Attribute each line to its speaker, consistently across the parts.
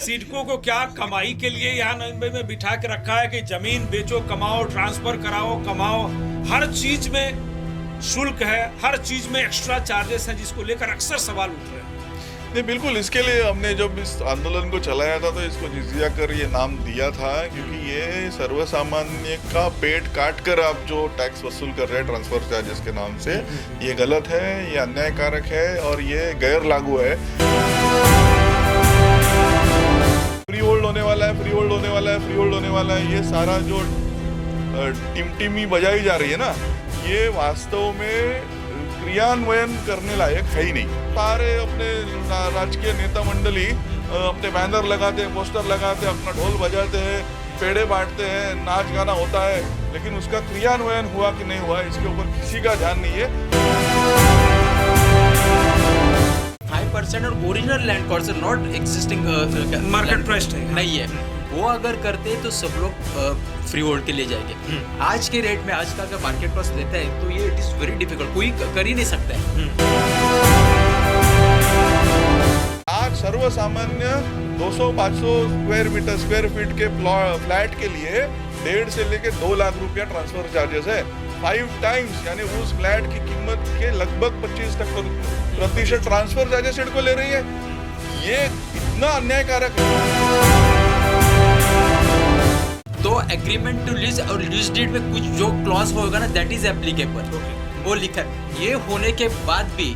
Speaker 1: सिडको को क्या कमाई के लिए यहाँ नई मुंबई में बिठा के रखा है कि जमीन बेचो, कमाओ, ट्रांसफर कराओ, कमाओ। हर चीज में शुल्क है, हर चीज में एक्स्ट्रा चार्जेस हैं, जिसको लेकर अक्सर सवाल उठ रहे हैं।
Speaker 2: नहीं, बिल्कुल। इसके लिए हमने जब इस आंदोलन को चलाया था तो इसको जिजिया कर ये नाम दिया था, क्योंकि ये सर्वसामान्य का पेट काट कर आप जो टैक्स वसूल कर रहे हैं ट्रांसफर चार्जेस के नाम से, ये गलत है, ये अन्यायकारक है और ये गैर लागू है। फ्री होल्ड होने वाला है, फ्री होल्ड होने वाला है, फ्री होल्ड होने वाला है, ये सारा जो टिमटिमी बजाई जा रही है ना, ये वास्तव में क्रियान्वयन करने लायक है ही नहीं। सारे अपने राजकीय नेता मंडली अपने बैनर लगाते हैं, पोस्टर लगाते हैं, अपना ढोल बजाते हैं, पेड़े बांटते हैं, नाच गाना होता है, लेकिन उसका क्रियान्वयन हुआ कि नहीं हुआ इसके ऊपर किसी का ध्यान नहीं है।
Speaker 3: 5% और original land cost not existing
Speaker 1: market price
Speaker 3: नहीं है, वो अगर करते तो सब लोग फ्री होल्ड के ले जाएंगे। आज के रेट में, आज का अगर मार्केट प्राइस लेता है तो ये इट इज वेरी डिफिकल्ट, कोई कर ही नहीं सकता है।
Speaker 2: आज सर्वसामान्य 200-500 स्क्वायर फीट के फ्लैट के लिए 1.5 से लेके 2 लाख रुपया ट्रांसफर चार्जेस है। 5 टाइम्स, यानी उस फ्लैट की कीमत के लगभग 25% ट्रांसफर चार्जेस सिडको ले रही है। ये इतना अन्यायकारक है।
Speaker 3: तो एग्रीमेंट टू लीज और लीज डीड में कुछ जो क्लॉज होगा ना, दैट इज एप्लीकेबल, वो लिखा है। ये होने के बाद भी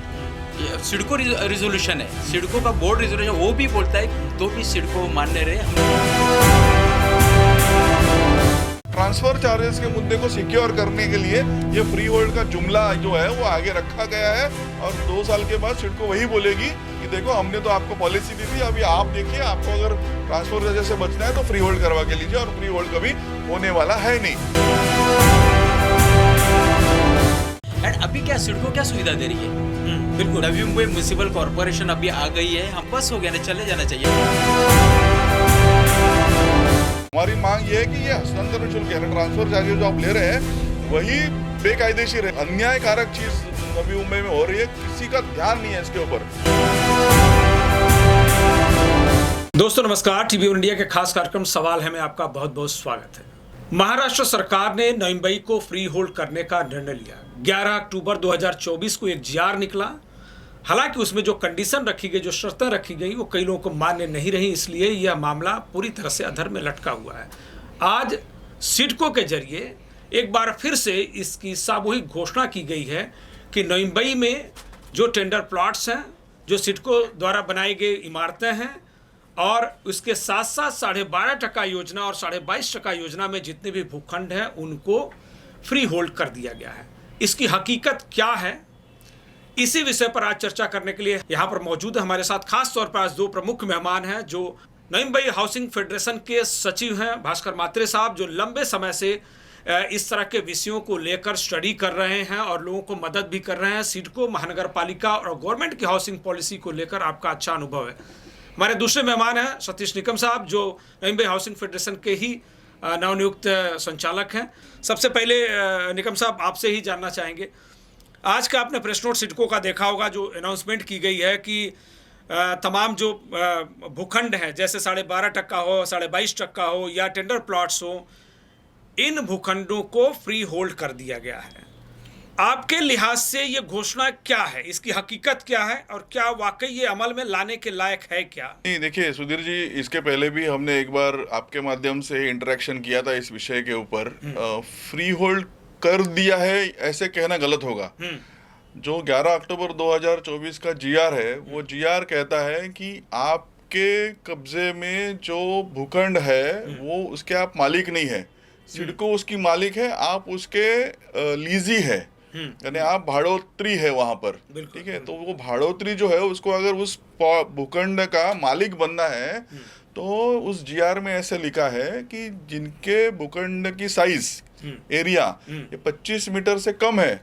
Speaker 3: सिडको रिजोल्यूशन है, सिडको का बोर्ड रिजोल्यूशन, वो भी बोलता है तो भी सिडको मानने रहे।
Speaker 2: ट्रांसफर चार्जेस के मुद्दे को सिक्योर करने के लिए ये फ्री होल्ड का जुमला जो है वो आगे रखा गया है, और 2 साल के बाद सिडको वही बोलेगी कि देखो हमने तो आपको पॉलिसी दी थी, अभी आप देखिए, आपको अगर ट्रांसफर चार्जेस से बचना है तो फ्री होल्ड करवा के लीजिए, और फ्री होल्ड कभी होने वाला है नहीं।
Speaker 3: एंड अभी क्या सिडको क्या सुविधा दे रही है? बिल्कुल, नवी मुंबई म्युनिसिपल कॉर्पोरेशन अभी आ गई है, हम बस हो गया ना, चले जाना चाहिए।
Speaker 2: हमारी मांग ये है कि ये हस्तांतरण शुल्क है, ट्रांसफर चार्जेस जो आप ले रहे हैं वही बेकायदेशीर है, अन्यायकारक चीज नवी मुंबई में हो रही है, किसी का ध्यान नहीं है इसके ऊपर।
Speaker 1: दोस्तों नमस्कार, टीवी इंडिया के खास कार्यक्रम सवाल है में आपका बहुत बहुत स्वागत है। महाराष्ट्र सरकार ने नई मुंबई को फ्री होल्ड करने का निर्णय लिया। 11 अक्टूबर 2024 को एक जीआर निकला। हालांकि उसमें जो कंडीशन रखी गई, जो शर्तें रखी गई, वो कई लोगों को मान्य नहीं रही, इसलिए यह मामला पूरी तरह से अधर में लटका हुआ है। आज सिडको के जरिए एक बार फिर से इसकी सामूहिक घोषणा की गई है कि नई मुंबई में जो टेंडर प्लॉट्स हैं, जो सिडको द्वारा बनाई गई इमारतें हैं, और उसके साथ साथ 12.5% योजना और 22.5% योजना में जितने भी भूखंड हैं उनको फ्री होल्ड कर दिया गया है। इसकी हकीकत क्या है, इसी विषय पर आज चर्चा करने के लिए यहाँ पर मौजूद है हमारे साथ खास तौर पर आज 2 प्रमुख मेहमान हैं, जो नई मुंबई हाउसिंग फेडरेशन के सचिव हैं भास्कर मात्रे साहब, जो लंबे समय से इस तरह के विषयों को लेकर स्टडी कर रहे हैं और लोगों को मदद भी कर रहे हैं। सिडको, महानगर पालिका और गवर्नमेंट की हाउसिंग पॉलिसी को लेकर आपका अच्छा अनुभव है। हमारे दूसरे मेहमान हैं सतीश निकम साहब, जो नई मुंबई हाउसिंग फेडरेशन के ही नवनियुक्त संचालक हैं। सबसे पहले निकम साहब, आपसे ही जानना चाहेंगे, आज का आपने प्रेस नोट सिडको का देखा होगा, जो अनाउंसमेंट की गई है कि तमाम जो भूखंड हैं, जैसे 12.5% हो, 22.5% हो या टेंडर प्लॉट्स हो, इन भूखंडों को फ्री होल्ड कर दिया गया है। आपके लिहाज से ये घोषणा क्या है, इसकी हकीकत क्या है, और क्या वाकई ये अमल में लाने के लायक है क्या?
Speaker 2: नहीं, देखिए सुधीर जी, इसके पहले भी हमने एक बार आपके माध्यम से इंटरेक्शन किया था इस विषय के ऊपर। फ्री होल्ड कर दिया है ऐसे कहना गलत होगा। जो 11 अक्टूबर 2024 का जीआर है, वो जीआर कहता है कि आपके कब्जे में जो भूखंड है वो उसके आप मालिक नहीं है, सिडको उसकी मालिक है, आप उसके लीजी है, यानी आप भाड़ोत्री है वहां पर। ठीक है, तो वो भाड़ोत्री जो है उसको अगर उस भूखंड का मालिक बनना है तो उस जीआर में ऐसे लिखा है कि जिनके भूखंड की साइज, एरिया ये 25 मीटर से कम है,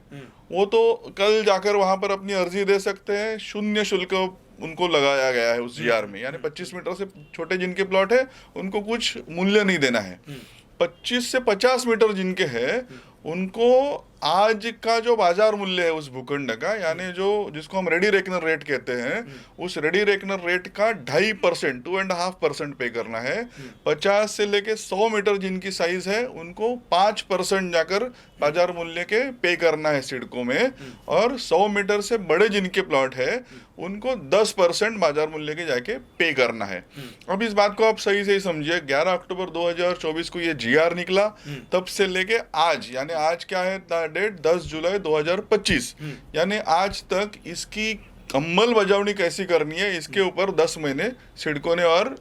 Speaker 2: वो तो कल जाकर वहां पर अपनी अर्जी दे सकते हैं। शून्य शुल्क उनको लगाया गया है उस जीआर में, यानी 25 मीटर से छोटे जिनके प्लॉट है उनको कुछ मूल्य नहीं देना है। 25 से 50 मीटर जिनके हैं उनको आज का जो बाजार मूल्य है उस भूखंड का, यानी जो जिसको हम रेडी रेकनर रेट कहते हैं, उस रेडी रेकनर रेट का 2.5%, 2.5% पे करना है। 50 से लेके 100 मीटर जिनकी साइज है उनको 5% जाकर बाजार मूल्य के पे करना है सिडको में, और 100 मीटर से बड़े जिनके प्लॉट है उनको 10% बाजार मूल्य के जाके पे करना है। अब इस बात को आप सही से समझिए, 11 अक्टूबर 2024 को ये जीआर निकला, तब से लेके आज, यानी आज क्या है डेट, 10 जुलाई 2025, यानी आज तक इसकी अंमलबजावनी कैसी करनी है इसके ऊपर 10 महीने सिडको ने और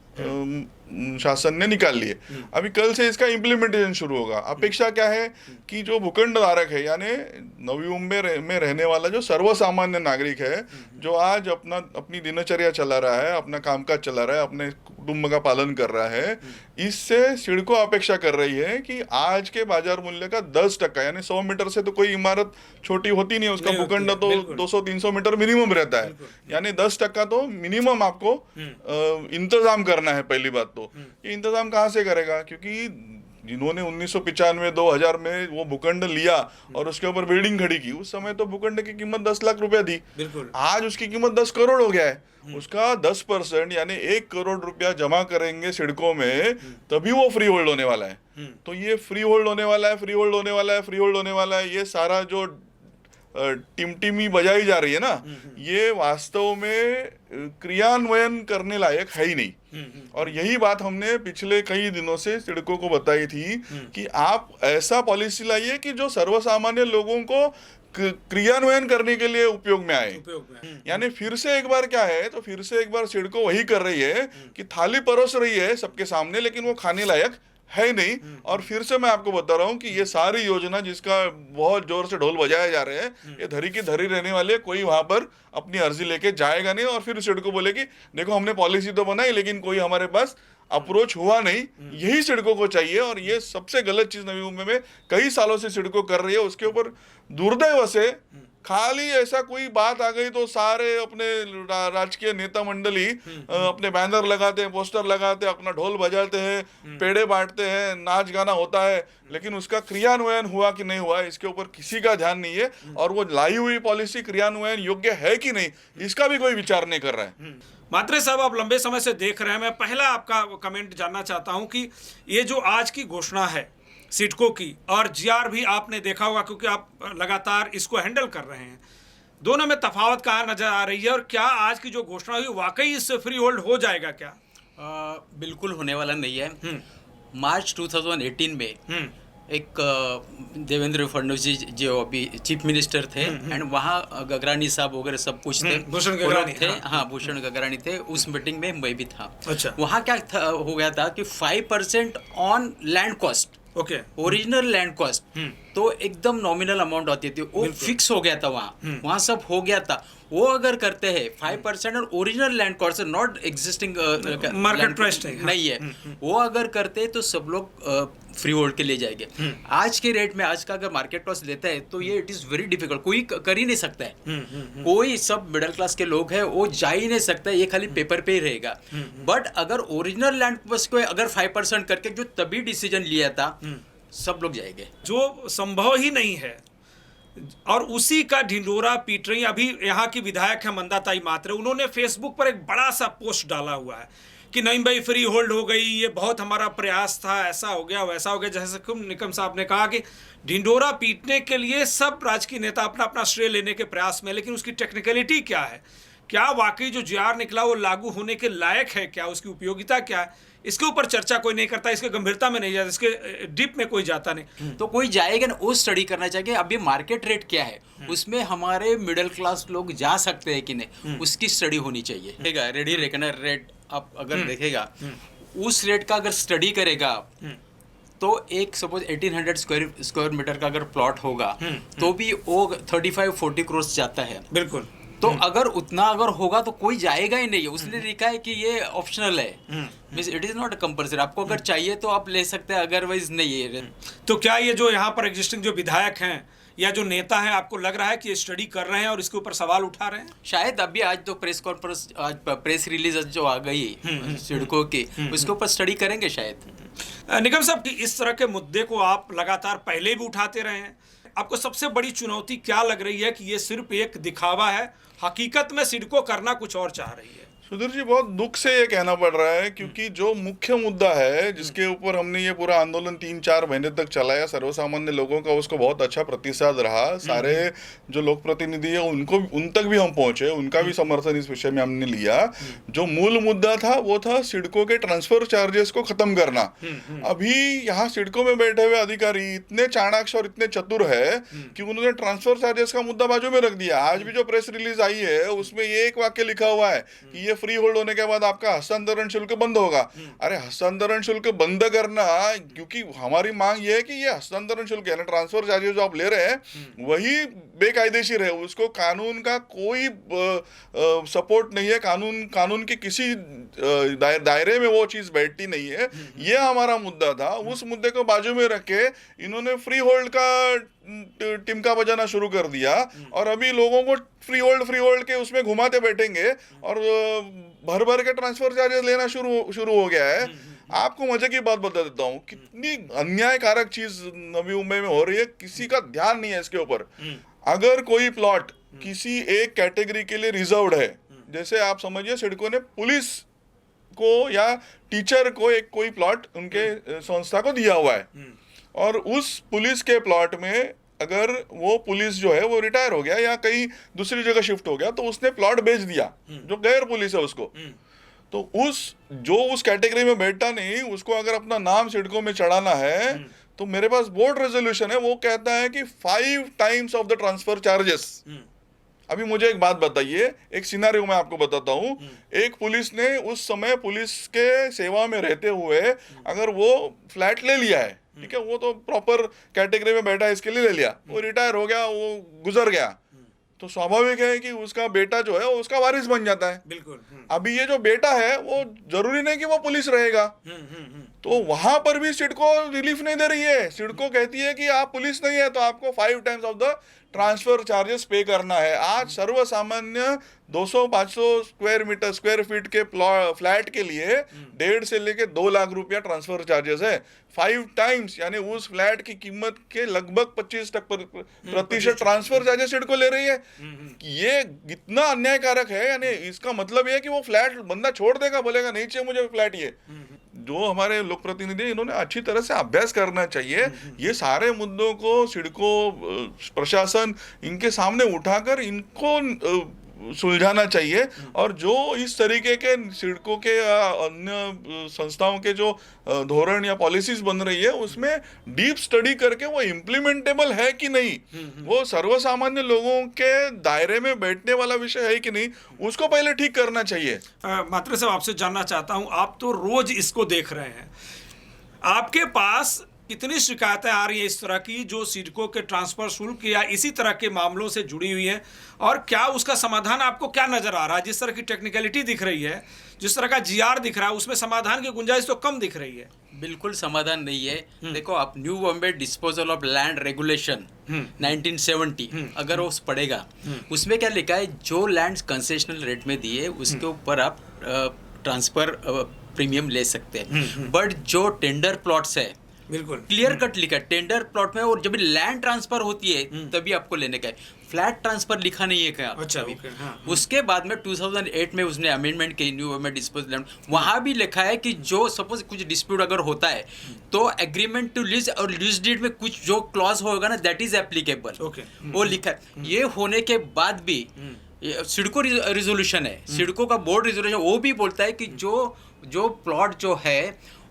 Speaker 2: शासन ने निकाल लिए। अभी कल से इसका इम्प्लीमेंटेशन शुरू होगा। अपेक्षा क्या है कि जो भूखंड धारक है, यानी नवी मुंबई में रहने वाला जो सर्वसामान्य नागरिक है, जो आज अपनी दिनचर्या चला रहा है, अपना कामकाज चला रहा है, अपने कुटुंब का पालन कर रहा है, इससे सिडको अपेक्षा कर रही है कि आज के बाजार मूल्य का 10%, यानी 100 मीटर से तो कोई इमारत छोटी होती नहीं है, उसका भूखंड तो 200-300 मीटर मिनिमम रहता है, यानी 10% तो मिनिमम आपको इंतजाम करना है। पहली बात तो ये इंतजाम कहाँ से करेगा, क्योंकि जिन्होंने 1995-2000 में वो भूखंड लिया और उसके ऊपर बिल्डिंग खड़ी की, उस समय तो भूखंड की कीमत 10 लाख रुपया थी। आज उसकी कीमत 10 करोड़ हो गया है। उसका 10% यानी 1 करोड़ रुपया जमा करेंगे सिडको में, तभी वो फ्री होल्ड होने वाला है। तो ये फ्री होल्ड होने वाला है, फ्री होल्ड होने वाला है, फ्री होल्ड होने वाला है, ये सारा जो टिमटिमी बजाई जा रही है ना, ये वास्तव में क्रियान्वयन करने लायक है ही नहीं। और यही बात हमने पिछले कई दिनों से सिडको को बताई थी कि आप ऐसा पॉलिसी लाइए कि जो सर्वसामान्य लोगों को क्रियान्वयन करने के लिए उपयोग में आए। यानी फिर से एक बार क्या है, तो फिर से एक बार सिडको वही कर रही है कि थाली परोस रही है सबके सामने, लेकिन वो खाने लायक है नहीं। और फिर से मैं आपको बता रहा हूँ कि ये सारी योजना जिसका बहुत जोर से ढोल बजाए जा रहे हैं, ये धरी की धरी रहने वाले, कोई वहां पर अपनी अर्जी लेके जाएगा नहीं और फिर सिडको बोलेगी देखो हमने पॉलिसी तो बनाई लेकिन कोई हमारे पास अप्रोच हुआ नहीं। यही सिडको को चाहिए, और ये सबसे गलत चीज नवी मुंबई में कई सालों से सिडको कर रही है। उसके ऊपर दुर्दैव से खाली ऐसा कोई बात आ गई तो सारे अपने राजकीय नेता मंडली अपने बैनर लगाते हैं, पोस्टर लगाते हैं, अपना ढोल बजाते हैं, पेड़े बांटते हैं, नाच गाना होता है, लेकिन उसका क्रियान्वयन हुआ कि नहीं हुआ इसके ऊपर किसी का ध्यान नहीं है। और वो लाई हुई पॉलिसी क्रियान्वयन योग्य है कि नहीं, इसका भी कोई विचार नहीं कर रहा है।
Speaker 1: मात्रे साहब, आप लंबे समय से देख रहे हैं, मैं पहला आपका कमेंट जानना चाहता हूं कि ये जो आज की घोषणा है सिडको की, और जीआर भी आपने देखा होगा क्योंकि आप लगातार इसको हैंडल कर रहे हैं, दोनों में तफावत कहाँ नजर आ रही है, और क्या आज की जो घोषणा हुई वाकई इससे फ्री होल्ड हो जाएगा क्या?
Speaker 3: बिल्कुल होने वाला नहीं है। मार्च 2018 में एक देवेंद्र फडणवीस जी जो अभी चीफ मिनिस्टर थे, एंड वहाँ गगरानी साहब वगैरह सब कुछ थे,
Speaker 1: भूषण गगरानी
Speaker 3: थे, हाँ भूषण गगरानी थे। उस मीटिंग में मैं भी था।
Speaker 1: अच्छा।
Speaker 3: वहाँ क्या हो गया था कि 5% on land cost,
Speaker 1: okay,
Speaker 3: original land cost, तो एकदम नॉमिनल अमाउंट आती थी, वो फिक्स हो गया था वहाँ सब हो गया था। वो अगर करते हैं 5% और original land cost, not existing
Speaker 1: market price
Speaker 3: नहीं है, वो अगर करते तो सब लोग फ्री होल्ड के ले जाएंगे। आज के रेट में, आज का अगर मार्केट कॉस्ट लेता है तो ये इट इज वेरी डिफिकल्ट, कोई कर ही नहीं सकता है। कोई, सब मिडिल क्लास के लोग हैं, वो जा ही नहीं सकता है, ये खाली पेपर पे ही रहेगा। बट अगर ओरिजिनल लैंड कॉस्ट को अगर 5% करके जो तभी डिसीजन लिया था, सब लोग जाएंगे,
Speaker 1: जो संभव ही नहीं है। और उसी का ढिंडोरा पीट रही अभी यहाँ की विधायक है मंदाताई मात्रे, उन्होंने फेसबुक पर एक बड़ा सा पोस्ट डाला हुआ है कि नहीं भाई फ्री होल्ड हो गई, ये बहुत हमारा प्रयास था, ऐसा हो गया वैसा हो गया। जैसे निकम साहब ने कहा कि ढिंडोरा पीटने के लिए सब राजकीय नेता अपना अपना श्रेय लेने के प्रयास में, लेकिन उसकी टेक्निकलिटी क्या है, क्या वाकई जो जीआर निकला वो लागू होने के लायक है क्या, उसकी उपयोगिता क्या है, इसके ऊपर चर्चा कोई नहीं करता, इसके गंभीरता में नहीं जाता, इसके डीप में कोई जाता नहीं।
Speaker 3: तो कोई जाएगा ना, वो स्टडी करना चाहिए अभी मार्केट रेट क्या है, उसमें हमारे मिडिल क्लास लोग जा सकते हैं कि नहीं, उसकी स्टडी होनी चाहिए। रेडी रेकनर रेट आप अगर देखेगा, उस रेट का अगर स्टडी करेगा तो एक सपोज 1800 स्क्वायर मीटर का अगर प्लॉट होगा तो भी वो 35-40 करोड़ जाता है।
Speaker 1: बिल्कुल।
Speaker 3: तो अगर उतना अगर होगा तो कोई जाएगा ही नहीं। उसने लिखा है कि ये ऑप्शनल है, means it is not compulsory. आपको अगर चाहिए तो आप ले सकते हैं, अदरवाइज नहीं है।
Speaker 1: तो क्या ये जो यहाँ पर एग्जिस्टिंग जो विधायक हैं या जो नेता हैं, आपको लग रहा है कि ये स्टडी कर रहे हैं और इसके ऊपर सवाल उठा रहे हैं?
Speaker 3: शायद अभी आज तो प्रेस कॉन्फ्रेंस, आज प्रेस रिलीज जो आ गई सिडको की, उसके ऊपर स्टडी करेंगे शायद।
Speaker 1: निगम साहब, इस तरह के मुद्दे को आप लगातार पहले भी उठाते रहे हैं, आपको सबसे बड़ी चुनौती क्या लग रही है कि ये सिर्फ एक दिखावा है, हकीकत में सिडको करना कुछ और चाह रही है?
Speaker 2: सुधीर जी, बहुत दुख से ये कहना पड़ रहा है, क्योंकि जो मुख्य मुद्दा है जिसके ऊपर हमने ये पूरा आंदोलन 3-4 महीने तक चलाया, सर्वसामान्य लोगों का उसको बहुत अच्छा प्रतिसाद रहा, सारे जो लोक प्रतिनिधि है उन तक भी हम पहुंचे, उनका भी समर्थन इस विषय में हमने लिया। जो मूल मुद्दा था वो था सिडको के ट्रांसफर चार्जेस को खत्म करना। अभी यहाँ सिडको में बैठे हुए अधिकारी इतने चाणाक्ष और इतने चतुर है कि उन्होंने ट्रांसफर चार्जेस का मुद्दा बाजू में रख दिया। आज भी जो प्रेस रिलीज आई है उसमें ये एक वाक्य लिखा हुआ है कि ये फ्री होल्ड होने के बाद आपका हस्तांतरण शुल्क बंद होगा। अरे हस्तांतरण शुल्क बंद करना, क्योंकि हमारी मांग ये है कि ये हस्तांतरण शुल्क यानी ट्रांसफर चार्जेस जो आप ले रहे हैं वही बेकायदेशीर है, उसको कानून का कोई सपोर्ट नहीं है, कानून के किसी दायरे में वो चीज बैठती नहीं है। ये हमारा मुद्दा था। उस मुद्दे को बाजू में रख के इन्होंने फ्री होल्ड का टिमका बजाना शुरू कर दिया और अभी लोगों को फ्री होल्ड के उसमें घुमाते बैठेंगे और भर भर के ट्रांसफर चार्जेस लेना शुरू हो गया है। आपको मजे की बात बता देता हूँ, कितनी अन्यायकारक चीज नवी मुंबई में हो रही है, किसी का ध्यान नहीं है इसके ऊपर। अगर कोई प्लॉट किसी एक कैटेगरी के लिए रिजर्व्ड है, जैसे आप समझिए सिडको ने पुलिस को या टीचर को एक कोई प्लॉट उनके संस्था को दिया हुआ है और उस पुलिस के प्लॉट में अगर वो पुलिस जो है वो रिटायर हो गया या कहीं दूसरी जगह शिफ्ट हो गया तो उसने प्लॉट बेच दिया जो गैर पुलिस है उसको, तो उस कैटेगरी में बैठता नहीं, उसको अगर अपना नाम सिडको में चढ़ाना है तो मेरे पास बोर्ड रेजोल्यूशन है, वो कहता है कि 5 times of the transfer charges. अभी मुझे एक बात बताइए, एक सिनेरियो मैं आपको बताता हूँ। एक पुलिस ने उस समय पुलिस के सेवा में रहते हुए अगर वो फ्लैट ले लिया है, ठीक है, वो तो प्रॉपर कैटेगरी में बैठा है इसके लिए ले लिया, वो रिटायर हो गया, वो गुजर गया, तो स्वाभाविक है कि उसका बेटा जो है वो उसका वारिस बन जाता है।
Speaker 1: बिल्कुल।
Speaker 2: अभी ये जो बेटा है वो जरूरी नहीं कि वो पुलिस रहेगा, तो वहां पर भी सिडको रिलीफ नहीं दे रही है। सिडको कहती है कि आप पुलिस नहीं है तो आपको 5 times of the transfer charges पे करना है। आज सर्वसामान्य 200-500 स्क्वायर फीट के फ्लैट के लिए 1.5 से लेके 2 लाख रुपया ट्रांसफर चार्जेस है। 5 टाइम्स यानी उस फ्लैट की कीमत के लगभग 25% ट्रांसफर चार्जेस सिडको ले रही है। ये इतना अन्यायकारक है, यानी इसका मतलब ये है कि वो फ्लैट बंदा छोड़ देगा, बोलेगा नहीं चाहिए मुझे फ्लैट। ये जो हमारे लोक प्रतिनिधि इन्होंने अच्छी तरह से अभ्यास करना चाहिए, ये सारे मुद्दों को सिडको प्रशासन इनके सामने उठाकर इनको सुलझाना चाहिए और जो इस तरीके के सिडको के अन्य संस्थाओं के जो धोरण या पॉलिसीज बन रही है उसमें डीप स्टडी करके वो इम्प्लीमेंटेबल है कि नहीं, वो सर्वसामान्य लोगों के दायरे में बैठने वाला विषय है कि नहीं, उसको पहले ठीक करना चाहिए।
Speaker 1: मात्रे साहब, आपसे जानना चाहता हूं, आप तो रोज इसको देख रहे हैं, आपके पास कितनी शिकायतें आ रही है इस तरह की जो सिडको के ट्रांसफर शुल्क या इसी तरह के मामलों से जुड़ी हुई है, और क्या उसका समाधान आपको क्या नजर आ रहा है? जिस तरह की टेक्निकलिटी दिख रही है, जिस तरह का जीआर दिख रहा है, उसमें समाधान की गुंजाइश तो कम दिख रही है।
Speaker 3: बिल्कुल समाधान नहीं है। देखो, आप new Bombay disposal of land regulation 1970 अगर वो पढ़ेगा, उसमें क्या लिखा है, जो लैंड कंसेशनल रेट में दिए उसके ऊपर आप ट्रांसफर प्रीमियम ले सकते हैं, बट जो टेंडर प्लॉट्स है
Speaker 1: बिल्कुल
Speaker 3: क्लियर कट लिखा है टेंडर प्लॉट में, और जब लैंड ट्रांसफर होती है तभी आपको लेने का है, फ्लैट ट्रांसफर लिखा नहीं है क्या?
Speaker 1: अच्छा, ओके, हाँ।
Speaker 3: उसके बाद में 2008 में उसने अमेंडमेंट की न्यू में डिस्पोज लैंड, वहां भी लिखा है कि जो सपोज कुछ डिस्प्यूट अगर होता है तो एग्रीमेंट टू लीज और लीज डीड में कुछ जो क्लॉज होगा ना, दैट इज एप्लीकेबल, वो लिखा है। ये होने के बाद भी सिडको रिजोल्यूशन है, सिडको का बोर्ड रिजोल्यूशन, वो भी बोलता है कि जो प्लॉट जो है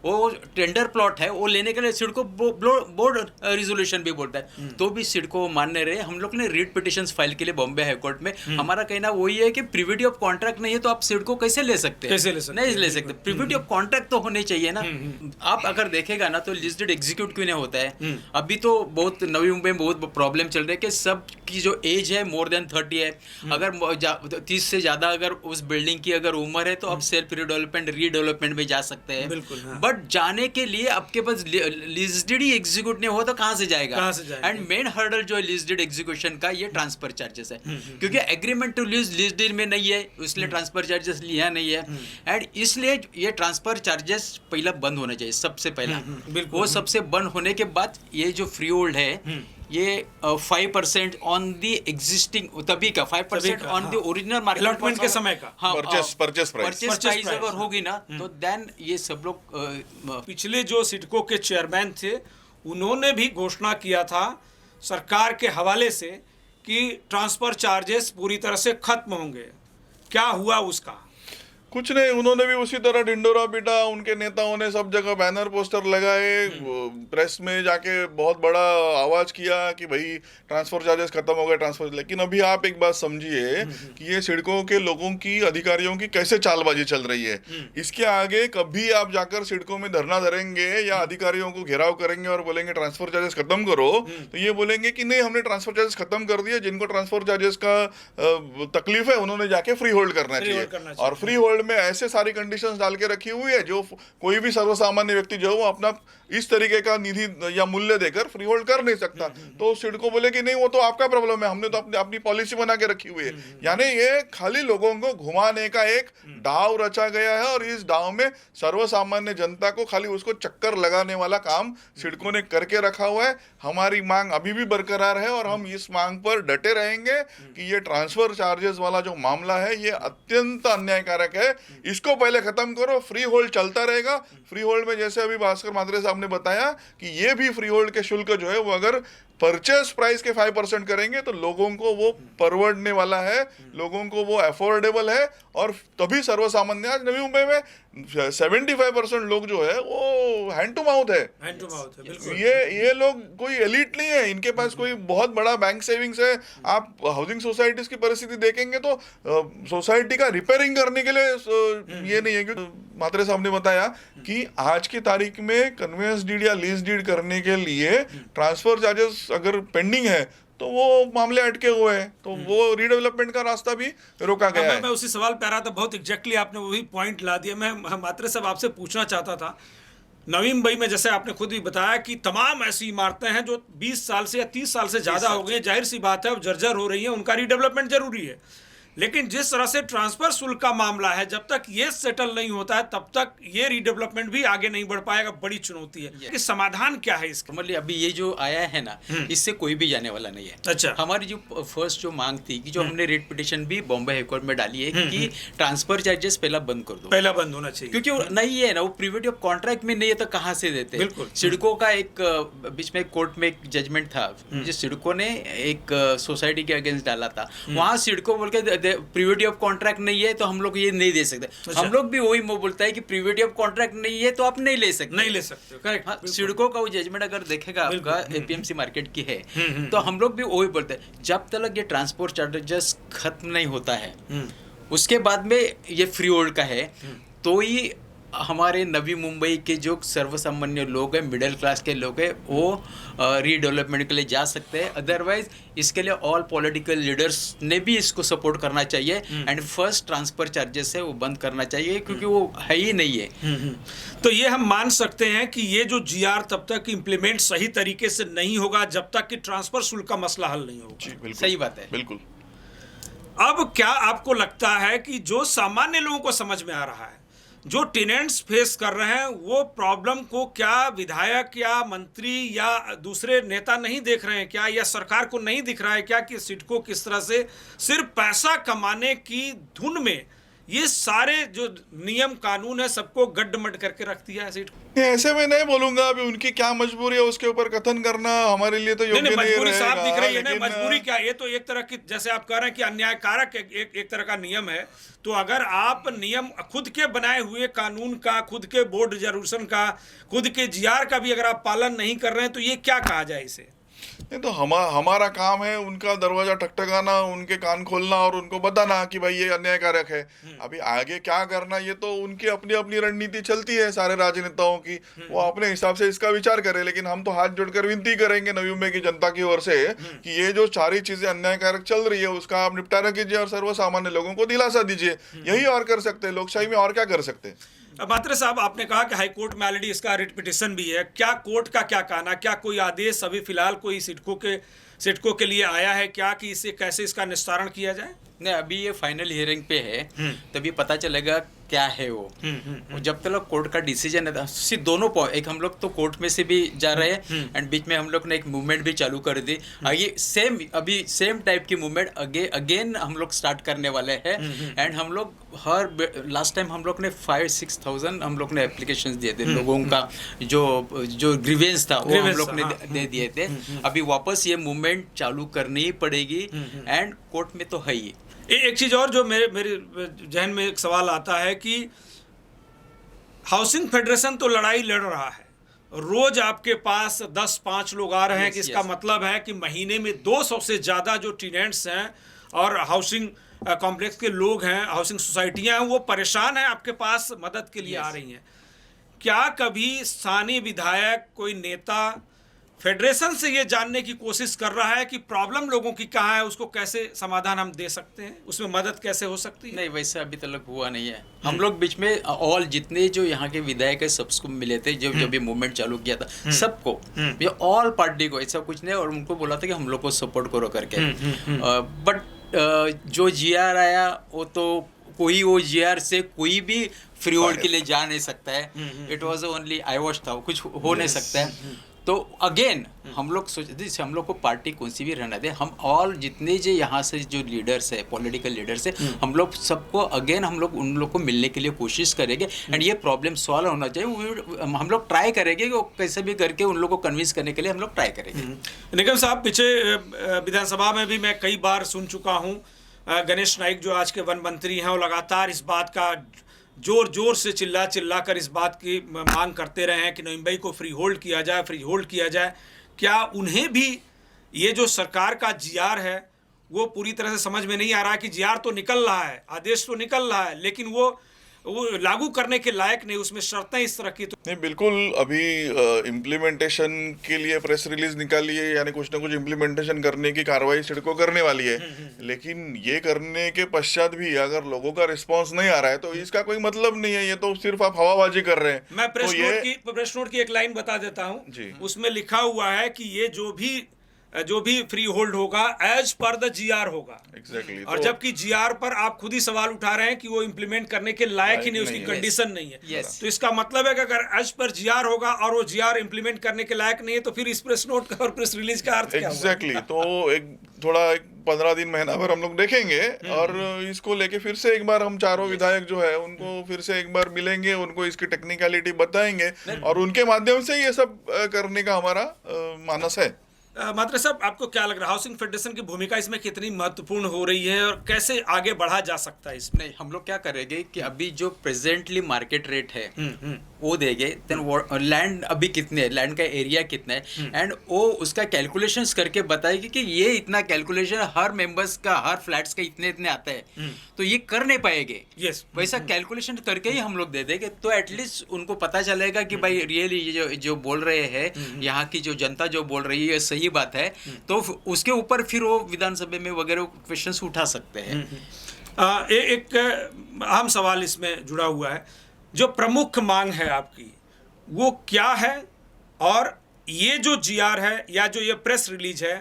Speaker 3: वो टेंडर प्लॉट है, वो लेने के लिए सिडको बोर्ड रिजोल्यूशन भी बोलता है, तो भी सिडको मानने रहे। हम लोग ने रीट पिटिशंस फाइल के लिए बॉम्बे हाई कोर्ट में, हमारा कहना वही है कि प्रिविटी ऑफ कॉन्ट्रैक्ट नहीं है तो आप सिडको कैसे ले सकते हैं? नहीं ले सकते। प्रिविटी ऑफ कॉन्ट्रैक्ट तो होने चाहिए ना। आप अगर देखेगा ना तो लिस्टेड एग्जीक्यूट क्यों नहीं होता है? अभी तो बहुत नवी मुंबई में बहुत प्रॉब्लम चल रही है कि सब की जो एज है मोर देन 30 है, अगर 30 से ज्यादा अगर उस बिल्डिंग की अगर उम्र है तो आप सेल्फ रीडेवलपमेंट में जा सकते हैं। बट जाने के लिए आपके पास लिस्टेड ही एग्जीक्यूट नहीं हो तो कहां से जाएगा? एंड मेन हर्डल जो है लिस्टेड एग्जीक्यूशन का, ये ट्रांसफर चार्जेस है, क्योंकि एग्रीमेंट टू लीज डीड में नहीं है, इसलिए ट्रांसफर चार्जेस लिया नहीं है, एंड इसलिए ये ट्रांसफर चार्जेस पहला बंद होना चाहिए सबसे पहला। वो सबसे बंद होने के बाद ये जो फ्री होल्ड है ये 5% ऑन द एग्जिस्टिंग तभी का 5% on the original market
Speaker 1: Allotment के समय का।
Speaker 3: हाँ
Speaker 2: Purchase price।
Speaker 3: परचेस प्राइस अगर होगी ना तो देन ये सब लोग
Speaker 1: पिछले जो सिडको के चेयरमैन थे उन्होंने भी घोषणा किया था सरकार के हवाले से कि ट्रांसफर चार्जेस पूरी तरह से खत्म होंगे। क्या हुआ उसका?
Speaker 2: कुछ नहीं, उन्होंने भी उसी तरह ढिंडोरा पीटा। उनके नेताओं ने सब जगह बैनर पोस्टर लगाए, प्रेस में जाके बहुत बड़ा आवाज किया कि भाई ट्रांसफर चार्जेस खत्म हो गए, ट्रांसफर। लेकिन अभी आप एक बात समझिए कि ये सिडको के लोगों की, अधिकारियों की कैसे चालबाजी चल रही है। इसके आगे कभी आप जाकर सिडको में धरना धरेंगे या अधिकारियों को घेराव करेंगे और बोलेंगे ट्रांसफर चार्जेस खत्म करो, तो ये बोलेंगे कि नहीं हमने ट्रांसफर चार्जेस खत्म कर दिए। जिनको ट्रांसफर चार्जेस का तकलीफ है उन्होंने जाके फ्री होल्ड करना चाहिए। और फ्री होल्ड में ऐसे सारी कंडीशंस डाल के रखी हुई है जो कोई भी सर्वसामान्य व्यक्ति जो है वो अपना इस तरीके का निधि या मूल्य देकर फ्री होल्ड कर नहीं सकता। तो सिडको बोले कि नहीं वो तो आपका प्रॉब्लम है, हमने तो अपनी पॉलिसी बना के रखी हुई है। यानी ये खाली लोगों को घुमाने का एक डाव रचा गया है और इस डाव में सर्वसामान्य जनता को खाली उसको चक्कर लगाने वाला काम सिडको ने करके रखा हुआ है। हमारी मांग अभी भी बरकरार है और हम इस मांग पर डटे रहेंगे कि ये ट्रांसफर चार्जेस वाला जो मामला है ये अत्यंत अन्यायकारक है। इसको पहले खत्म करो, फ्री होल्ड चलता रहेगा। फ्री होल्ड में जैसे अभी भास्कर म्हात्रे साहब ने बताया कि ये भी फ्री होल्ड के शुल्क जो है वो अगर परचेस प्राइस के 5% करेंगे तो लोगों को वो परवड़ने वाला है, लोगों को वो अफोर्डेबल है। और तभी सर्वसामान्य, आज नवी मुंबई में 75% लोग जो है वो हैंड टू माउथ है।
Speaker 1: हैंड टू माउथ है, बिल्कुल।
Speaker 2: ये लोग कोई एलिट नहीं है, इनके पास कोई बहुत बड़ा बैंक सेविंग्स है। आप हाउसिंग सोसाइटीज की परिस्थिति देखेंगे तो सोसाइटी का रिपेयरिंग करने के लिए ये नहीं है। क्योंकि म्हात्रे साहब ने बताया कि आज की तारीख में कन्वेंस डीड या लीज डीड करने के लिए ट्रांसफर चार्जेस अगर पेंडिंग है तो वो मामले अटके हुए हैं, तो वो रीडेवलपमेंट का रास्ता भी रोका गया है।
Speaker 1: मैं उसी सवाल पे आ रहा था, बहुत एग्जैक्टली आपने वही पॉइंट ला दिया। मैं म्हात्रे साहब आपसे पूछना चाहता था, नवी मुंबई में जैसे आपने खुद भी बताया कि तमाम ऐसी इमारतें हैं जो 20 साल से या 30 साल से ज़्यादा हो गई हैं, जाहिर सी बात है अब जर्जर हो रही हैं, उनका रीडेवलपमेंट जरूरी है। लेकिन जिस तरह से ट्रांसफर शुल्क का मामला है, जब तक ये सेटल नहीं होता है तब तक ये रीडेवलपमेंट भी आगे नहीं बढ़ पाएगा। बड़ी चुनौती है कि समाधान क्या है इसका?
Speaker 3: मतलब अभी ये जो आया है ना इससे कोई भी जाने वाला नहीं है।
Speaker 1: अच्छा।
Speaker 3: हमारी जो फर्स्ट जो मांग थी कि जो हमने रेट पिटिशन भी बॉम्बे हाईकोर्ट में डाली है कि ट्रांसफर चार्जेस पहला बंद कर दो,
Speaker 1: पहला बंद होना चाहिए।
Speaker 3: क्योंकि वो नहीं है ना, वो प्रीविटी ऑफ कॉन्ट्रैक्ट में नहीं है तो कहाँ से देते?
Speaker 1: बिल्कुल।
Speaker 3: सिडको का एक बीच में कोर्ट में एक जजमेंट था जो सिडको ने एक सोसाइटी के अगेंस्ट डाला था। वहाँ सिडको बोल के प्रीविटी ऑफ कॉन्ट्रैक्ट नहीं है तो हम लोग ये नहीं दे सकते।
Speaker 1: अच्छा।
Speaker 3: हम लोग भी वही बोलता है कि प्रीविटी ऑफ कॉन्ट्रैक्ट नहीं है तो आप नहीं ले सकते,
Speaker 1: नहीं ले सकते। करेक्ट।
Speaker 3: हाँ, सिडको का वो जजमेंट अगर देखेगा आपका एपीएमसी मार्केट की है तो हम लोग भी वही बोलते हैं जब तक ये ट्रांसपोर्ट चार्जेस खत्म नहीं होता है उसके बाद में ये फ्री होल्ड का है तो ही हमारे नवी मुंबई के जो सर्वसामान्य लोग हैं, मिडिल क्लास के लोग हैं, वो रीडेवलपमेंट के लिए जा सकते हैं। अदरवाइज इसके लिए ऑल पॉलिटिकल लीडर्स ने भी इसको सपोर्ट करना चाहिए एंड फर्स्ट ट्रांसफर चार्जेस है वो बंद करना चाहिए क्योंकि वो है ही नहीं है।
Speaker 1: तो ये हम मान सकते हैं कि ये जो जीआर तब तक इम्प्लीमेंट सही तरीके से नहीं होगा जब तक कि ट्रांसफर शुल्क का मसला हल नहीं होगा।
Speaker 2: बिल्कुल
Speaker 3: सही बात है,
Speaker 2: बिल्कुल।
Speaker 1: अब क्या आपको लगता है कि जो सामान्य लोगों को समझ में आ रहा है, जो टेनेंट्स फेस कर रहे हैं, वो प्रॉब्लम को क्या विधायक या मंत्री या दूसरे नेता नहीं देख रहे हैं क्या, या सरकार को नहीं दिख रहा है क्या कि सिडको किस तरह से सिर्फ पैसा कमाने की धुन में ये सारे जो नियम कानून है सबको गड्ढमड करके रख दिया है सिडको?
Speaker 2: ऐसे में नहीं बोलूंगा, अभी उनकी क्या मजबूरी है उसके ऊपर कथन करना हमारे लिए तो योग्य नहीं
Speaker 1: मजबूरी साफ दिख रही है ना।
Speaker 2: लेकिन
Speaker 1: मजबूरी क्या, ये तो एक तरह की, जैसे आप कह रहे हैं कि अन्यायकारक एक तरह का नियम है। तो अगर आप नियम खुद के बनाए हुए कानून का, खुद के बोर्ड रिजर्वेशन का, खुद के जीआर का भी अगर आप पालन नहीं कर रहे हैं तो ये क्या कहा जाए इसे?
Speaker 2: नहीं तो हमारा काम है उनका दरवाजा ठकठकाना, उनके कान खोलना और उनको बताना कि भाई ये अन्यायकारक है। अभी आगे क्या करना ये तो उनकी अपनी अपनी रणनीति चलती है सारे राजनेताओं की, वो अपने हिसाब से इसका विचार करें। लेकिन हम तो हाथ जोड़कर विनती करेंगे नवी मुंबई की जनता की ओर से कि ये जो सारी चीजें अन्यायकारक चल रही है उसका आप निपटारा कीजिए और सर्वसामान्य लोगों को दिलासा दीजिए। यही और कर सकते हैं, लोकशाही में और क्या कर सकते हैं।
Speaker 1: अब म्हात्रे साहब, आपने कहा कि हाई कोर्ट में ऑलरेडी इसका रिट पिटिशन भी है, क्या कोर्ट का क्या कहना, क्या कोई आदेश अभी फिलहाल कोई सिडको के सिडको के लिए आया है क्या कि इसे कैसे इसका निस्तारण किया जाए?
Speaker 3: नहीं, अभी ये फाइनल हियरिंग पे है, तभी पता चलेगा क्या है वो। जब तक कोर्ट का डिसीजन है, सिर्फ दोनों एक हम लोग तो कोर्ट में से भी जा रहे हैं एंड बीच में हम लोग ने एक मूवमेंट भी चालू कर दी। ये सेम टाइप की मूवमेंट अगेन हम लोग स्टार्ट करने वाले हैं। एंड हम लोग लास्ट टाइम हम लोग ने 5-6,000 हम लोग ने एप्लीकेशंस दिए थे लोगों का, जो ग्रीवेंस था वो हम लोग ने दे दिए थे। अभी वापस ये मूवमेंट चालू करनी ही पड़ेगी एंड कोर्ट में तो है ही।
Speaker 1: एक चीज और जो मेरे जहन में एक सवाल आता है कि हाउसिंग फेडरेशन तो लड़ाई लड़ रहा है, रोज आपके पास 10-5 लोग आ रहे हैं कि इसका मतलब है कि महीने में 200 से ज़्यादा जो टेनेंट्स हैं और हाउसिंग कॉम्प्लेक्स के लोग हैं, हाउसिंग सोसाइटियां हैं, वो परेशान हैं, आपके पास मदद के लिए आ रही हैं। क्या कभी स्थानीय विधायक, कोई नेता फेडरेशन से ये जानने की कोशिश कर रहा है कि प्रॉब्लम लोगों की कहाँ है, उसको कैसे समाधान हम दे सकते हैं, उसमें मदद कैसे हो सकती है?
Speaker 3: नहीं, वैसे अभी तक हुआ नहीं है। हम लोग बीच में ऑल जितने जो यहाँ के विधायक है सबको मिले थे, जब भी मूवमेंट चालू किया था सबको, ये ऑल पार्टी को, ऐसा कुछ नहीं, और उनको बोला था कि हम लोग को सपोर्ट करो करके। बट जो जीआर आया वो तो वो जीआर से कोई भी फ्री होल्ड के लिए जा नहीं सकता है। It was only I wash था, कुछ हो नहीं सकता है। तो अगेन हम लोग सोचते थे हम लोग को पार्टी कौन सी भी रहना दे, हम ऑल जितने जो यहाँ से जो लीडर्स है, पॉलिटिकल लीडर्स है, हम लोग सबको अगेन हम लोग उन लोग को मिलने के लिए कोशिश करेंगे एंड ये प्रॉब्लम सॉल्व होना चाहिए। हम लोग ट्राई करेंगे कि कैसे भी करके उन लोग को कन्विंस करने के लिए हम लोग ट्राई करेंगे।
Speaker 1: निगम साहब, पीछे विधानसभा में भी मैं कई बार सुन चुका हूँ, गणेश नाइक जो आज के वन मंत्री हैं, वो लगातार इस बात का जोर से चिल्ला कर इस बात की मांग करते रहे हैं कि नवीन को फ्री होल्ड किया जाए। क्या उन्हें भी ये जो सरकार का जीआर है वो पूरी तरह से समझ में नहीं आ रहा है कि जीआर तो निकल रहा है, आदेश तो निकल रहा है, लेकिन वो लागू करने के लायक नहीं, उसमें शर्तें इस तरह की? तो
Speaker 2: नहीं, बिल्कुल अभी इम्प्लीमेंटेशन के लिए प्रेस रिलीज निकाली है, यानी कुछ ना कुछ इम्प्लीमेंटेशन करने की कार्रवाई सिडको करने वाली है। लेकिन ये करने के पश्चात भी अगर लोगों का रिस्पांस नहीं आ रहा है तो इसका कोई मतलब नहीं है, ये तो सिर्फ आप हवाबाजी कर रहे हैं।
Speaker 1: मैं प्रेस नोट की एक लाइन बता देता हूँ, उसमें लिखा हुआ है कि ये जो भी फ्री होल्ड होगा एज पर द जीआर होगा।
Speaker 2: एग्जैक्टली।
Speaker 1: और जबकि जीआर पर आप खुद ही सवाल उठा रहे हैं कि वो इंप्लीमेंट करने के लायक ही नहीं, उसकी कंडीशन नहीं है। तो इसका मतलब है कि अगर एज पर जीआर होगा और वो जीआर इंप्लीमेंट करने के लायक नहीं है तो फिर इस प्रेस नोट का और प्रेस रिलीज का अर्थ क्या होगा?
Speaker 2: एग्जैक्टली। तो एक 15 दिन, महीना भर हम लोग देखेंगे और इसको लेके फिर से एक बार हम चारों विधायक जो है उनको फिर से एक बार मिलेंगे, उनको इसकी टेक्निकलिटी बताएंगे और उनके माध्यम से ये सब करने का हमारा मानस है।
Speaker 1: मात्रे साहब, आपको क्या लग रहा है, हाउसिंग फेडरेशन की भूमिका इसमें कितनी महत्वपूर्ण हो रही है और कैसे आगे बढ़ा जा सकता है इसमें?
Speaker 3: नहीं, हम लोग क्या करेंगे कि अभी जो प्रेजेंटली मार्केट रेट है वो देंगे, देन लैंड अभी कितने है, लैंड का एरिया कितना है, एंड वो उसका कैलकुलेशंस करके बताएगी कि ये इतना कैलकुलेशन हर मेंबर्स का, हर फ्लैट्स का इतने आता है, तो ये कर नहीं पाएंगे। वैसा कैलकुलेशन करके ही हम लोग दे देंगे, तो एटलीस्ट उनको पता चलेगा कि भाई रियली ये जो बोल रहे हैं, यहाँ की जो जनता जो बोल रही है सही बात है, तो उसके ऊपर फिर वो विधानसभा में वगैरह क्वेश्चंस उठा सकते हैं।
Speaker 1: एक अहम सवाल इसमें जुड़ा हुआ है, जो प्रमुख मांग है आपकी वो क्या है, और ये जो जीआर है या जो ये प्रेस रिलीज है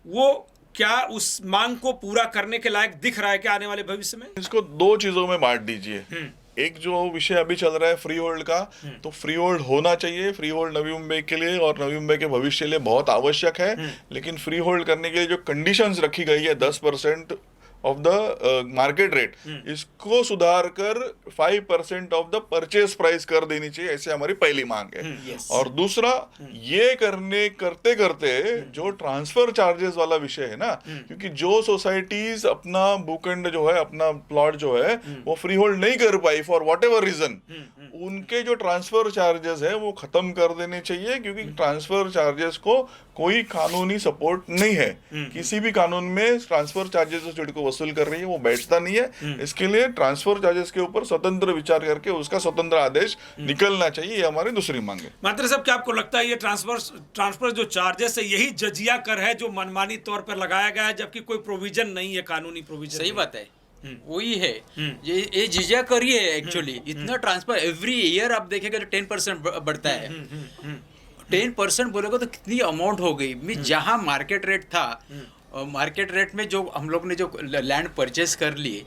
Speaker 1: वो क्या उस मांग को पूरा करने के लायक दिख रहा है क्या आने वाले भविष्य में?
Speaker 2: इसको 2 चीजों में बांट दीजिए। एक जो विषय अभी चल रहा है फ्री होल्ड का, तो फ्री होल्ड होना चाहिए। फ्री होल्ड नवी मुंबई के लिए और नवी मुंबई के भविष्य के लिए बहुत आवश्यक है। लेकिन फ्री होल्ड करने के लिए जो कंडीशंस रखी गई है 10% ऑफ द मार्केट रेट, इसको सुधार कर 5% ऑफ द परचेज प्राइस कर देनी चाहिए, ऐसे हमारी पहली मांग है। और दूसरा, ये करते करते जो ट्रांसफर चार्जेस वाला विषय है ना, क्योंकि जो सोसाइटीज अपना भूखंड जो है, अपना प्लॉट जो है वो फ्री होल्ड नहीं कर पाई फॉर वॉट एवर रीजन, उनके जो ट्रांसफर चार्जेस है वो खत्म कर देने चाहिए। क्योंकि ट्रांसफर चार्जेस को कोई कानूनी सपोर्ट नहीं है, किसी भी कानून में ट्रांसफर चार्जेस जो सिडको वसूल कर रही है वो बैठता नहीं है। इसके लिए ट्रांसफर चार्जेस के ऊपर स्वतंत्र विचार करके उसका स्वतंत्र आदेश निकलना चाहिए, ये हमारी दूसरी मांग है।
Speaker 1: मात्र साहब, क्या आपको लगता है ये ट्रांसफर जो चार्जेस है यही जजिया कर है जो मनमानी तौर पर लगाया गया है, जबकि कोई प्रोविजन नहीं है, कानूनी प्रोविजन?
Speaker 3: सही बात है, वही है, ये जिजिया कर ही है एक्चुअली। इतना ट्रांसफर एवरी ईयर आप देखेंगे तो 10% बढ़ता है। 10% बोलेगा तो कितनी अमाउंट हो गई। मैं जहाँ मार्केट रेट था, मार्केट रेट में जो हम लोग ने जो लैंड परचेस कर लिए,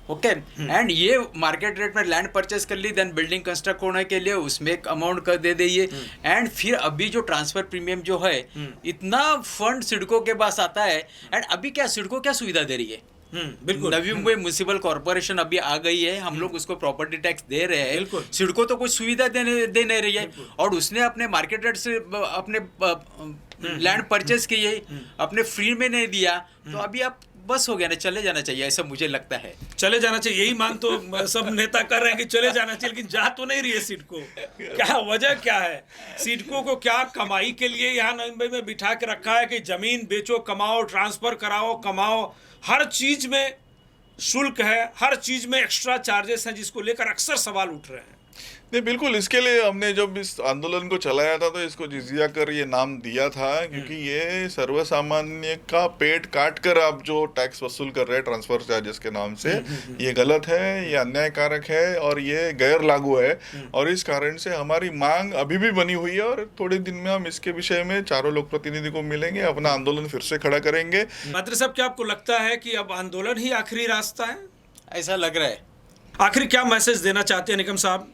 Speaker 3: ओके, एंड ये मार्केट रेट में लैंड परचेस कर ली, देन बिल्डिंग कंस्ट्रक्ट होने के लिए उसमें एक अमाउंट कर दे दिए, एंड फिर अभी जो ट्रांसफर प्रीमियम जो है, इतना फंड सिडको के पास आता है। एंड अभी क्या सिडको क्या सुविधा दे रही है,
Speaker 1: बिल्कुल
Speaker 3: नवी मुंबई म्युनिसिपल कॉर्पोरेशन अभी आ गई है, हम लोग उसको प्रॉपर्टी टैक्स दे रहे हैं,
Speaker 1: बिल्कुल।
Speaker 3: सिडको तो कुछ सुविधा दे नहीं रही है, और उसने अपने मार्केट रेट से अपने लैंड परचेस किए, अपने फ्री में नहीं दिया, तो अभी आप बस हो गया ना, चले जाना चाहिए, ऐसा मुझे लगता है।
Speaker 1: चले जाना चाहिए, यही मांग तो सब नेता कर रहे हैं कि चले जाना चाहिए, लेकिन जा तो नहीं रही है सिडको। क्या वजह क्या है? सिडको को क्या कमाई के लिए यहाँ नवी मुंबई में बिठा के रखा है कि जमीन बेचो, कमाओ, ट्रांसफर कराओ, कमाओ, हर चीज में शुल्क है, हर चीज में एक्स्ट्रा चार्जेस हैं, जिसको लेकर अक्सर सवाल उठ रहे हैं।
Speaker 2: नहीं, बिल्कुल, इसके लिए हमने जब इस आंदोलन को चलाया था तो इसको जिजिया कर ये नाम दिया था, क्योंकि ये सर्वसामान्य का पेट काट कर आप जो टैक्स वसूल कर रहे हैं ट्रांसफर चार्जेस के नाम से, ये गलत है, ये अन्यायकारक है और ये गैर लागू है। और इस कारण से हमारी मांग अभी भी बनी हुई है और थोड़े दिन में हम इसके विषय में चारों लोक प्रतिनिधि को मिलेंगे, अपना आंदोलन फिर से खड़ा करेंगे।
Speaker 1: मंत्री साहब, क्या आपको लगता है कि अब आंदोलन ही आखिरी रास्ता है?
Speaker 3: ऐसा लग रहा है।
Speaker 1: आखिर क्या मैसेज देना चाहते हैं निगम साहब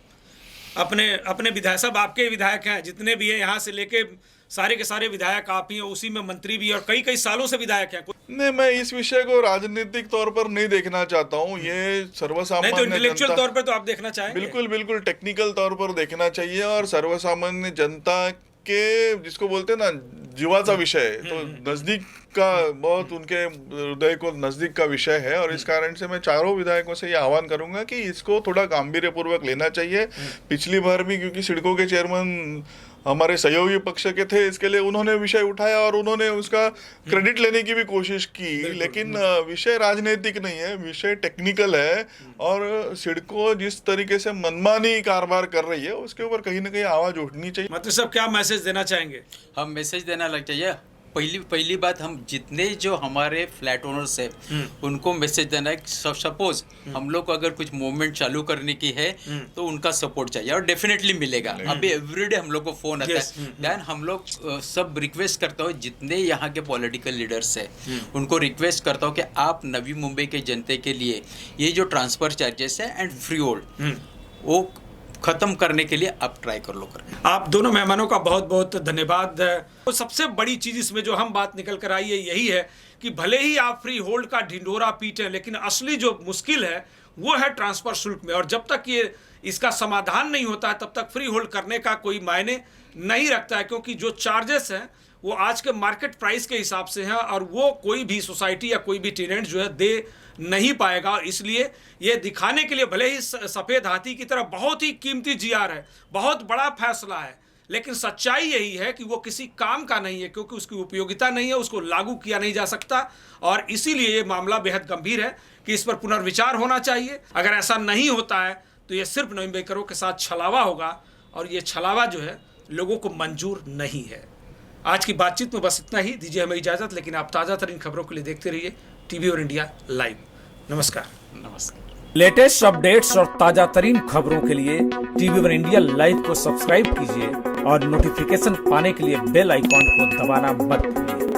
Speaker 1: अपने विधायक? साहब आपके विधायक हैं, जितने भी हैं, यहाँ से लेके सारे के सारे विधायक आप ही हैं, उसी में मंत्री भी और कई सालों से विधायक हैं।
Speaker 2: नहीं, मैं इस विषय को राजनीतिक तौर पर नहीं देखना चाहता हूँ, ये सर्वसामान्य
Speaker 1: नहीं तो इंटेलेक्चुअल तौर पर तो आप देखना चाहेंगे?
Speaker 2: बिल्कुल बिल्कुल, टेक्निकल तौर पर देखना चाहिए और सर्वसामान्य जनता के, जिसको बोलते हैं ना, जीवाचा विषय, तो नजदीक का, बहुत उनके हृदय को नजदीक का विषय है। और इस कारण से मैं चारों विधायकों से ये आह्वान करूंगा कि इसको थोड़ा गांभीर्यपूर्वक लेना चाहिए। पिछली बार भी क्योंकि सिडको के चेयरमैन हमारे सहयोगी पक्ष के थे, इसके लिए उन्होंने विषय उठाया और उन्होंने उसका क्रेडिट लेने की भी कोशिश की, लेकिन विषय राजनीतिक नहीं है, विषय टेक्निकल है। और सिडको जिस तरीके से मनमानी कारोबार कर रही है, उसके ऊपर कहीं ना कहीं आवाज उठनी चाहिए।
Speaker 1: मतलब सब क्या मैसेज देना चाहेंगे?
Speaker 3: हम मैसेज देना लग चाहिए। पहली बात, हम जितने जो हमारे फ्लैट ओनर्स है उनको मैसेज देना है। सपोज हम लोग को अगर कुछ मूवमेंट चालू करने की है तो उनका सपोर्ट चाहिए और डेफिनेटली मिलेगा। अभी एवरीडे हम लोग को फोन आता है, देन हम लोग सब रिक्वेस्ट करता हूँ, जितने यहाँ के पॉलिटिकल लीडर्स है उनको रिक्वेस्ट करता हूँ कि आप नवी मुंबई के जनता के लिए ये जो ट्रांसफर चार्जेस है एंड फ्री होल्ड, वो खत्म करने के लिए आप ट्राई कर लो।
Speaker 1: आप दोनों मेहमानों का बहुत बहुत धन्यवाद। तो सबसे बड़ी चीज इसमें जो हम बात निकल कर आई है यही है कि भले ही आप फ्री होल्ड का ढिंढोरा पीटें, लेकिन असली जो मुश्किल है वो है ट्रांसफर शुल्क में। और जब तक ये इसका समाधान नहीं होता है तब तक फ्री होल्ड करने का कोई मायने नहीं रखता है, क्योंकि जो चार्जेस हैं वो आज के मार्केट प्राइस के हिसाब से हैं और वो कोई भी सोसाइटी या कोई भी टेनेंट जो है दे नहीं पाएगा। और इसलिए ये दिखाने के लिए भले ही सफ़ेद हाथी की तरह बहुत ही कीमती जीआर है, बहुत बड़ा फैसला है, लेकिन सच्चाई यही है कि वो किसी काम का नहीं है, क्योंकि उसकी उपयोगिता नहीं है, उसको लागू किया नहीं जा सकता। और इसीलिए ये मामला बेहद गंभीर है कि इस पर पुनर्विचार होना चाहिए। अगर ऐसा नहीं होता है तो ये सिर्फ नवी मुंबईकरों के साथ छलावा होगा और ये छलावा जो है लोगों को मंजूर नहीं है। आज की बातचीत में बस इतना ही। दीजिए हमें इजाज़त, लेकिन आप ताज़ा तरीन खबरों के लिए देखते रहिए टीवी और इंडिया लाइव। नमस्कार। लेटेस्ट अपडेट्स और ताजा तरीन खबरों के लिए टीवी और इंडिया लाइव को सब्सक्राइब कीजिए और नोटिफिकेशन पाने के लिए बेल आइकॉन को दबाना मत भूलिए।